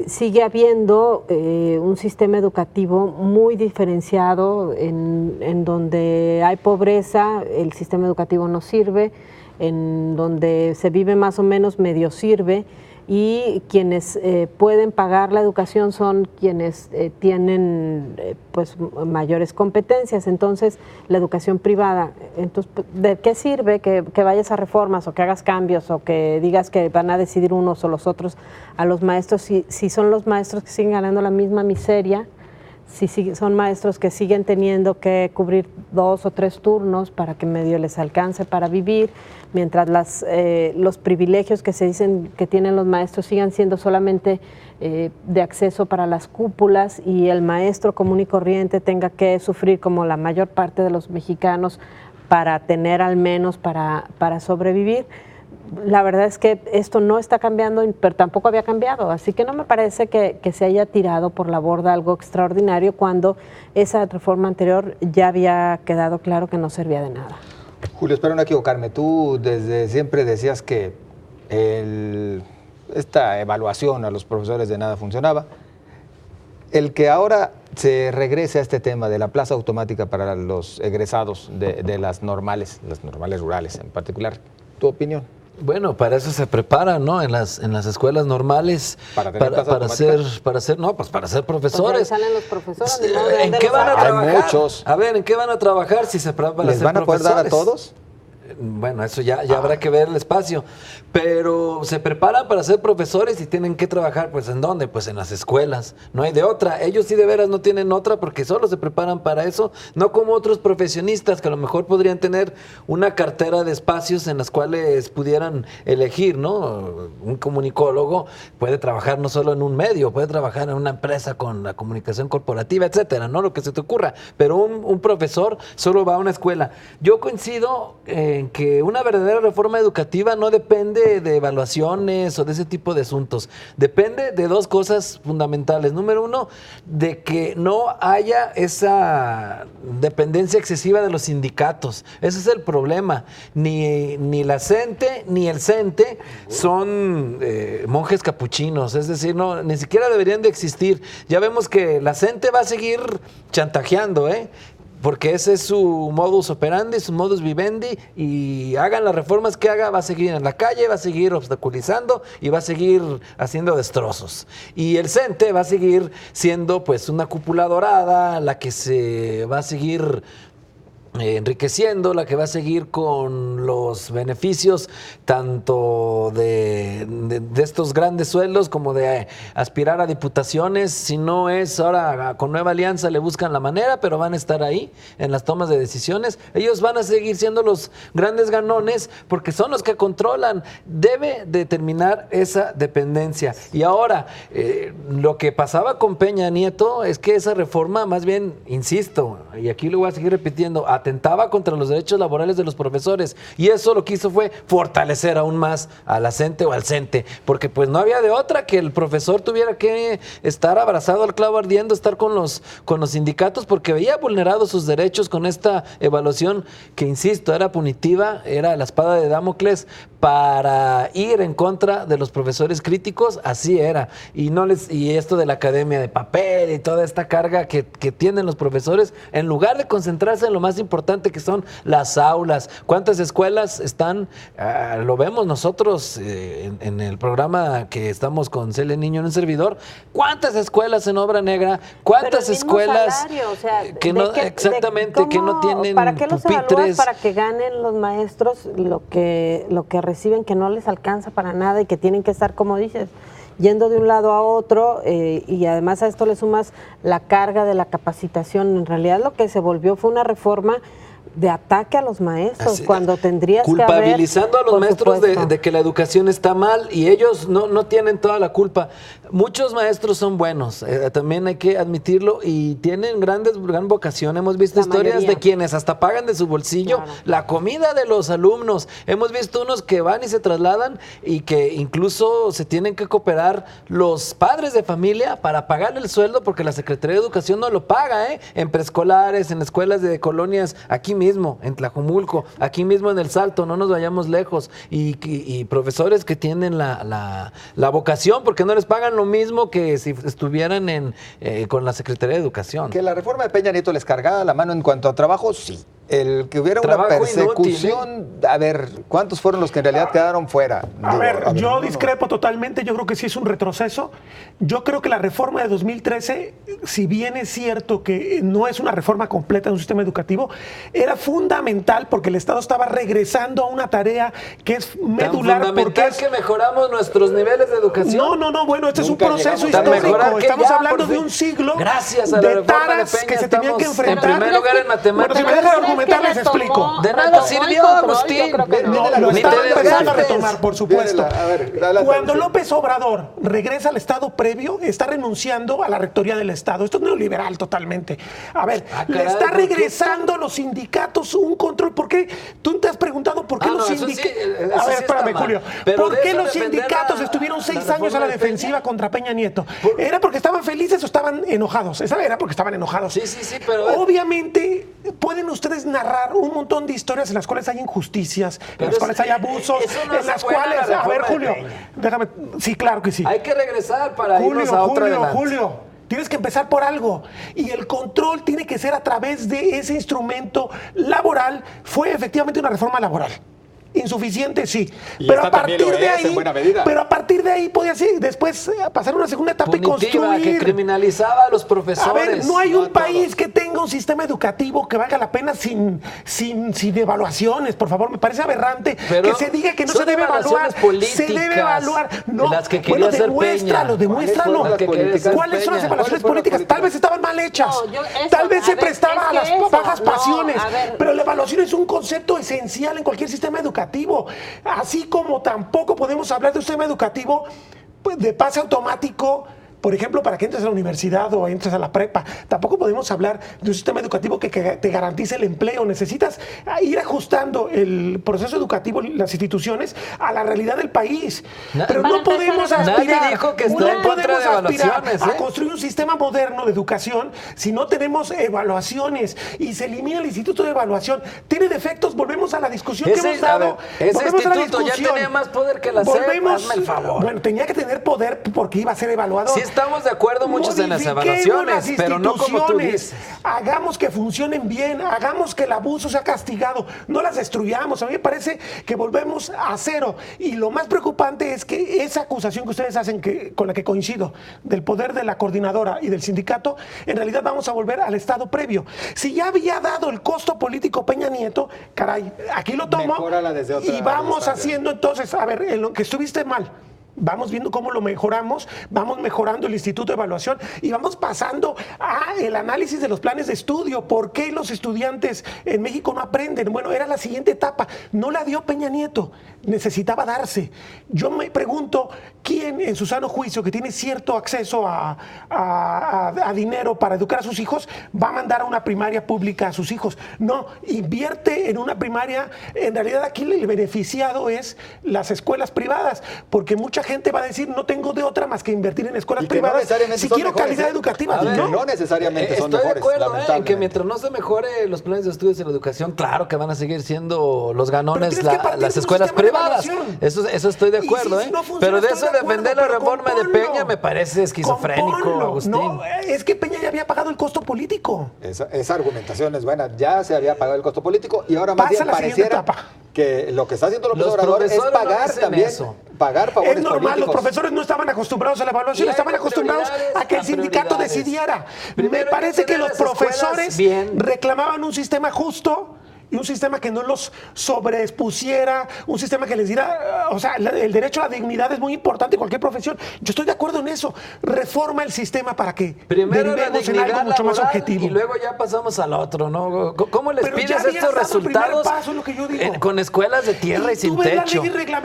sigue habiendo un sistema educativo muy diferenciado en donde hay pobreza, el sistema educativo no sirve, en donde se vive más o menos medio sirve, y quienes pueden pagar la educación son quienes tienen pues mayores competencias. Entonces, la educación privada, entonces, ¿de qué sirve que vayas a reformas o que hagas cambios o que digas que van a decidir unos o los otros a los maestros si son los maestros que siguen ganando la misma miseria? Si son maestros que siguen teniendo que cubrir 2 o 3 turnos para que medio les alcance para vivir, mientras los privilegios que se dicen que tienen los maestros sigan siendo solamente de acceso para las cúpulas y el maestro común y corriente tenga que sufrir como la mayor parte de los mexicanos para tener al menos para sobrevivir. La verdad es que esto no está cambiando, pero tampoco había cambiado, así que no me parece que se haya tirado por la borda algo extraordinario cuando esa reforma anterior ya había quedado claro que no servía de nada. Julio, espero no equivocarme, tú desde siempre decías que esta evaluación a los profesores de nada funcionaba. El que ahora se regrese a este tema de la plaza automática para los egresados de las normales rurales en particular, ¿tu opinión? Bueno, para eso se preparan, ¿no? En las escuelas normales para ser profesores. Pues salen los profesores. ¿En qué van a trabajar? Hay muchos. A ver, ¿en qué van a trabajar si se preparan para ser profesores? ¿Les van a poder dar a todos? Bueno, eso ya habrá que ver el espacio, pero se preparan para ser profesores y tienen que trabajar, pues ¿en dónde? Pues en las escuelas, no hay de otra. Ellos sí de veras no tienen otra porque solo se preparan para eso, no como otros profesionistas que a lo mejor podrían tener una cartera de espacios en las cuales pudieran elegir, ¿no? Un comunicólogo puede trabajar no solo en un medio, puede trabajar en una empresa con la comunicación corporativa, etcétera, ¿no? Lo que se te ocurra, pero un profesor solo va a una escuela. Yo coincido en que una verdadera reforma educativa no depende de evaluaciones o de ese tipo de asuntos. Depende de 2 cosas fundamentales. Número 1, de que no haya esa dependencia excesiva de los sindicatos. Ese es el problema. Ni la CENTE ni el CENTE son monjes capuchinos. Es decir, no, ni siquiera deberían de existir. Ya vemos que la CENTE va a seguir chantajeando, porque ese es su modus operandi, su modus vivendi, y hagan las reformas que haga, va a seguir en la calle, va a seguir obstaculizando y va a seguir haciendo destrozos. Y el CENTE va a seguir siendo pues una cúpula dorada, la que se va a seguir enriqueciendo, la que va a seguir con los beneficios tanto de estos grandes sueldos como de aspirar a diputaciones. Si no es ahora con Nueva Alianza, le buscan la manera, pero van a estar ahí en las tomas de decisiones. Ellos van a seguir siendo los grandes ganones porque son los que controlan. Debe de terminar esa dependencia. Y ahora, lo que pasaba con Peña Nieto es que esa reforma, más bien, insisto, y aquí lo voy a seguir repitiendo, atentaba contra los derechos laborales de los profesores. Y eso lo que hizo fue fortalecer aún más a la CENTE o al CENTE, porque pues no había de otra que el profesor tuviera que estar abrazado al clavo ardiendo, estar con los sindicatos, porque veía vulnerados sus derechos con esta evaluación que, insisto, era punitiva, era la espada de Damocles para ir en contra de los profesores críticos. Así era. Y esto de la academia de papel y toda esta carga que tienen los profesores, en lugar de concentrarse en lo más importante, que son las aulas. ¿Cuántas escuelas están? Lo vemos nosotros en el programa que estamos con Celia Niño en un servidor. ¿Cuántas escuelas en obra negra? ¿Cuántas escuelas salario, o sea, que no que no tienen ¿para qué los evalúas? pupitres? Para que ganen los maestros lo que reciben, que no les alcanza para nada y que tienen que estar, como dices, yendo de un lado a otro, y además a esto le sumas la carga de la capacitación. En realidad lo que se volvió fue una reforma de ataque a los maestros, Así, cuando tendrías culpabilizando que haber, a los maestros supuesto, de que la educación está mal, y ellos no tienen toda la culpa. Muchos maestros son buenos, también hay que admitirlo, y tienen gran vocación. Hemos visto La historias mayoría. de quienes hasta pagan de su bolsillo la comida de los alumnos. Hemos visto unos que van y se trasladan y que incluso se tienen que cooperar los padres de familia para pagarle el sueldo, porque la Secretaría de Educación no lo paga, en preescolares, en escuelas de colonias aquí mismo, en Tlajomulco, aquí mismo en El Salto, no nos vayamos lejos, y profesores que tienen la vocación, porque no les pagan lo mismo que si estuvieran con la Secretaría de Educación. Que la reforma de Peña Nieto les cargaba la mano en cuanto a trabajo, sí. El que hubiera una Trabajo persecución, inútil, a ver, ¿cuántos fueron los que en realidad quedaron fuera? Yo discrepo totalmente, yo creo que sí es un retroceso. Yo creo que la reforma de 2013, si bien es cierto que no es una reforma completa de un sistema educativo, era fundamental porque el Estado estaba regresando a una tarea que es medular. Tan fundamental porque que mejoramos nuestros niveles de educación. No, bueno, este Nunca es un proceso llegamos a histórico. mejorar, que Estamos ya, hablando por de fin, un siglo gracias a la de reforma de taras Peña que se tenían que estamos enfrentar. en primer lugar en matemáticas. Bueno, si me dejan argumentar, les explico. De nada sirvió, Agustín. Lo Ni están te empezando a desgastes. retomar, por supuesto. A ver, adelante. Cuando López Obrador regresa al Estado previo, está renunciando a la rectoría del Estado. Esto es neoliberal totalmente. A ver, le caray, está ¿por qué regresando a los sindicatos un control. ¿Por qué? Tú te has preguntado por qué los eso sí, sindicatos... eso A ver, sí espérame, está mal. Julio. Pero ¿Por de qué eso los depender sindicatos la estuvieron 6 reforma años a la de defensiva Peña? contra Peña Nieto? ¿Era porque estaban felices o estaban enojados? Esa era porque estaban enojados. Sí, pero... Obviamente, pueden ustedes narrar un montón de historias en las cuales hay injusticias, en las cuales hay abusos, eso no en las se puede cuales... la A ver, reforma de Julio, Peña. déjame... Sí, claro que sí. Hay que regresar para irnos a otra adelante. Julio, tienes que empezar por algo. Y el control tiene que ser a través de ese instrumento laboral. Fue efectivamente una reforma laboral. Insuficiente, sí. Y Pero esta a partir también lo de es, ahí, en buena medida. pero a partir de ahí podía ser después pasar a una segunda etapa Punitiva, y construir. que criminalizaba a los profesores. A ver, no hay No un a todos. país que tenga un sistema educativo que valga la pena sin evaluaciones, por favor. Me parece aberrante Pero que se diga que no son se debe evaluar. evaluaciones Se debe políticas, evaluar. No, las que quería hacer demuéstralo, Peña. demuéstralo. ¿Cuáles fueron las políticas? ¿Cuáles son las Peña? evaluaciones ¿Cuáles fueron las políticas? Tal políticas? vez estaban mal hechas. No, Tal vez a se ver, prestaba es a que las eso, bajas no, pasiones. a ver. Pero la evaluación es un concepto esencial en cualquier sistema educativo. Así como tampoco podemos hablar de un sistema educativo pues, de pase automático. Por ejemplo, para que entres a la universidad o entres a la prepa, tampoco podemos hablar de un sistema educativo que te garantice el empleo. Necesitas ir ajustando el proceso educativo, las instituciones, a la realidad del país. Pero Para no podemos empezar, aspirar, nadie dijo que está no en contra podemos de aspirar evaluaciones, a construir un sistema moderno de educación si no tenemos evaluaciones y se elimina el Instituto de Evaluación. Tiene defectos, volvemos a la discusión que hemos dado. Ese Volvemos a la instituto ya discusión. tenía más poder que la SEP, Volvemos- hazme el favor. Bueno, tenía que tener poder porque iba a ser evaluador. Sí estamos de acuerdo muchos en las Modifiquemos evaluaciones, las pero no como tú instituciones. dices. Hagamos que funcionen bien, hagamos que el abuso sea castigado, no las destruyamos. A mí me parece que volvemos a cero. Y lo más preocupante es que esa acusación que ustedes hacen, con la que coincido, del poder de la coordinadora y del sindicato, en realidad vamos a volver al estado previo. Si ya había dado el costo político Peña Nieto, caray, aquí lo tomo Mejórala desde otra y vamos instancia. haciendo entonces, a ver, en lo que estuviste mal. Vamos viendo cómo lo mejoramos, vamos mejorando el Instituto de Evaluación y vamos pasando a el análisis de los planes de estudio. ¿Por qué los estudiantes en México no aprenden? Bueno, era la siguiente etapa. No la dio Peña Nieto, necesitaba darse. Yo me pregunto, ¿quién en su sano juicio, que tiene cierto acceso a dinero para educar a sus hijos, va a mandar a una primaria pública a sus hijos? No, invierte en una primaria. En realidad aquí el beneficiado es las escuelas privadas, porque mucha gente va a decir, no tengo de otra más que invertir en escuelas privadas si quiero mejores, calidad educativa. A ver, no necesariamente son mejores. Estoy de acuerdo en que mientras no se mejore los planes de estudios y la educación, claro que van a seguir siendo los ganones las escuelas privadas. Eso estoy de acuerdo, pero de eso defender la reforma de Peña me parece esquizofrénico, Agustín. No, es que Peña ya había pagado el costo político. Esa argumentación es buena. Ya se había pagado el costo político y ahora más bien pareciera que lo que está haciendo López Obrador es pagar también. Pagar favores es normal, políticos. Los profesores no estaban acostumbrados a la evaluación, estaban acostumbrados a que el sindicato decidiera. Me parece que los profesores reclamaban un sistema justo y un sistema que no los sobreexpusiera, un sistema que les diera, o sea, el derecho a la dignidad es muy importante en cualquier profesión. Yo estoy de acuerdo en eso. Reforma el sistema para que primero derivemos en algo mucho más objetivo. Y luego ya pasamos al otro, ¿no? ¿Cómo les pides estos resultados paso, lo que yo digo. Con escuelas de tierra y sin techo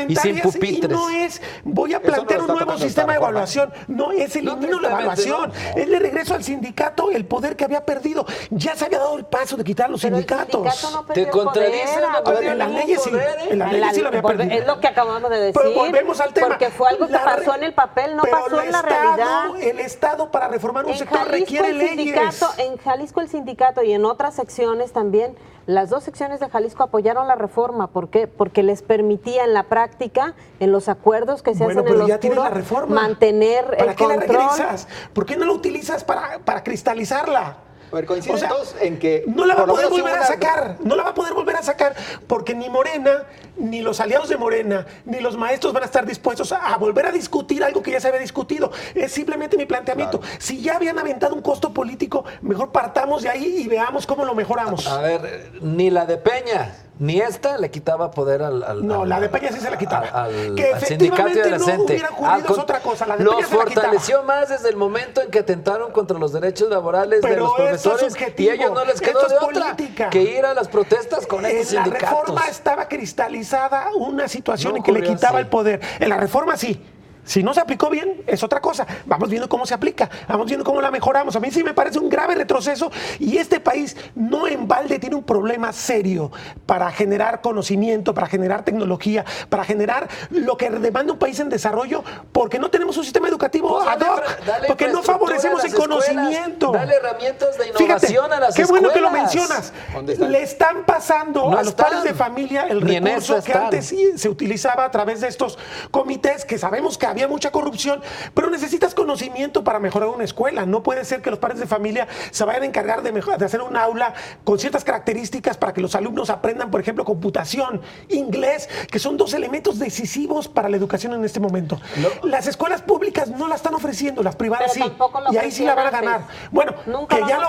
y sin pupitres? Y no es, voy a plantear un nuevo sistema de evaluación. No es elimino la evaluación. Es le regreso al sindicato el poder que había perdido. Ya se había dado el paso de quitar los sindicatos. Te contradicen, en las leyes sí. En las leyes sí lo había perdido. Es lo que acabamos de decir. Pero volvemos al tema. Porque fue algo que pasó en el papel, no pasó en la realidad. El Estado para reformar un sector requiere leyes. En Jalisco el sindicato y en otras secciones también, las dos secciones de Jalisco apoyaron la reforma. ¿Por qué? Porque les permitía en la práctica, en los acuerdos que se hacen en los puros, mantener el control. ¿Para qué la regresas? ¿Por qué no la utilizas para cristalizarla? A ver, coinciden todos en que no la va a poder volver a sacar, no la va a poder volver a sacar, porque ni Morena, ni los aliados de Morena, ni los maestros van a estar dispuestos a volver a discutir algo que ya se había discutido. Es simplemente mi planteamiento. Claro. Si ya habían aventado un costo político, mejor partamos de ahí y veamos cómo lo mejoramos. A ver, ni la de Peña, ni esta le quitaba poder la de Peña sí se la quitaba. Al sindicato y a la CENTE. Hubiera ocurrido es otra cosa. La de los Peña se la fortaleció más desde el momento en que atentaron contra los derechos laborales de los profesores y a ellos no les quedó de otra que ir a las protestas con estos sindicatos. En la reforma estaba cristalizada una situación en que le quitaba el poder. En la reforma sí. Si no se aplicó bien, es otra cosa. Vamos viendo cómo se aplica, vamos viendo cómo la mejoramos. A mí sí me parece un grave retroceso y este país no en balde tiene un problema serio para generar conocimiento, para generar tecnología, para generar lo que demanda un país en desarrollo, porque no tenemos un sistema educativo ad hoc, porque no favorecemos el conocimiento. Dale herramientas de innovación a las escuelas. Qué bueno que lo mencionas. Le están pasando a los padres de familia el recurso que antes se utilizaba a través de estos comités que sabemos que había mucha corrupción, pero necesitas conocimiento para mejorar una escuela. No puede ser que los padres de familia se vayan a encargar de hacer un aula con ciertas características para que los alumnos aprendan, por ejemplo, computación, inglés, que son dos elementos decisivos para la educación en este momento. Las escuelas públicas no la están ofreciendo, las privadas sí, y ahí sí la van a ganar. Bueno, que ya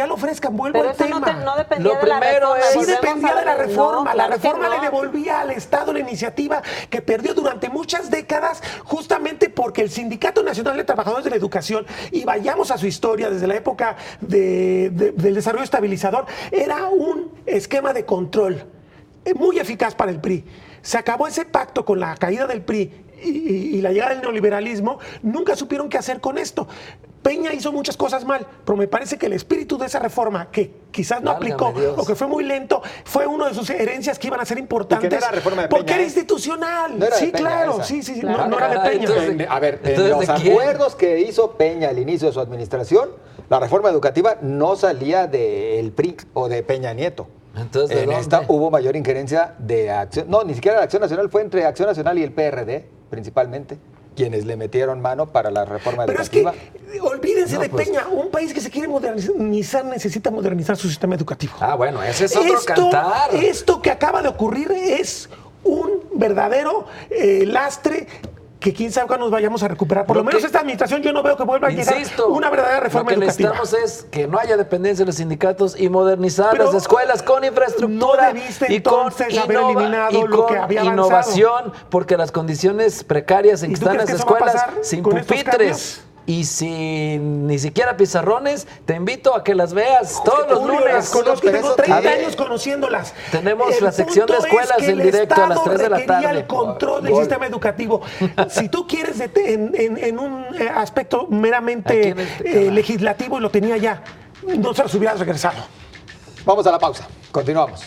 lo ofrezcan, vuelvo al tema. No dependía de la reforma. Sí dependía de la reforma. La reforma le devolvía al Estado la iniciativa que perdió durante muchas décadas, justamente porque el Sindicato Nacional de Trabajadores de la Educación, y vayamos a su historia desde la época del desarrollo estabilizador, era un esquema de control muy eficaz para el PRI. Se acabó ese pacto con la caída del PRI y la llegada del neoliberalismo. Nunca supieron qué hacer con esto. Peña hizo muchas cosas mal, pero me parece que el espíritu de esa reforma, que quizás no aplicó o que fue muy lento, fue una de sus herencias que iban a ser importantes. No era reforma de Peña, porque era institucional. No era sí, Peña, claro. Sí, claro. No era de Peña. En los acuerdos que hizo Peña al inicio de su administración, la reforma educativa no salía del PRI o de Peña Nieto. Entonces, en esta hubo mayor injerencia de Acción. No, ni siquiera de Acción Nacional, fue entre Acción Nacional y el PRD, principalmente, quienes le metieron mano para la reforma educativa. Pero es que, olvídense de Peña, un país que se quiere modernizar necesita modernizar su sistema educativo. Bueno, ese es otro cantar. Esto que acaba de ocurrir es un verdadero lastre que quién sabe cuándo nos vayamos a recuperar. Por lo menos esta administración yo no veo que vuelva a llegar una verdadera reforma educativa. Lo que necesitamos es que no haya dependencia de los sindicatos y modernizar las escuelas con infraestructura. No debiste entonces haber eliminado lo que había avanzado. Innovación, porque las condiciones precarias en que están las escuelas sin pupitres y sin ni siquiera pizarrones, te invito a que las veas todos los lunes. Las conozco, tengo 30 años conociéndolas. Tenemos la sección de escuelas en directo a las 3 de la tarde. El control del sistema educativo. Si tú quieres en un aspecto meramente legislativo, y lo tenía ya, no se los hubieras regresado. Vamos a la pausa. Continuamos.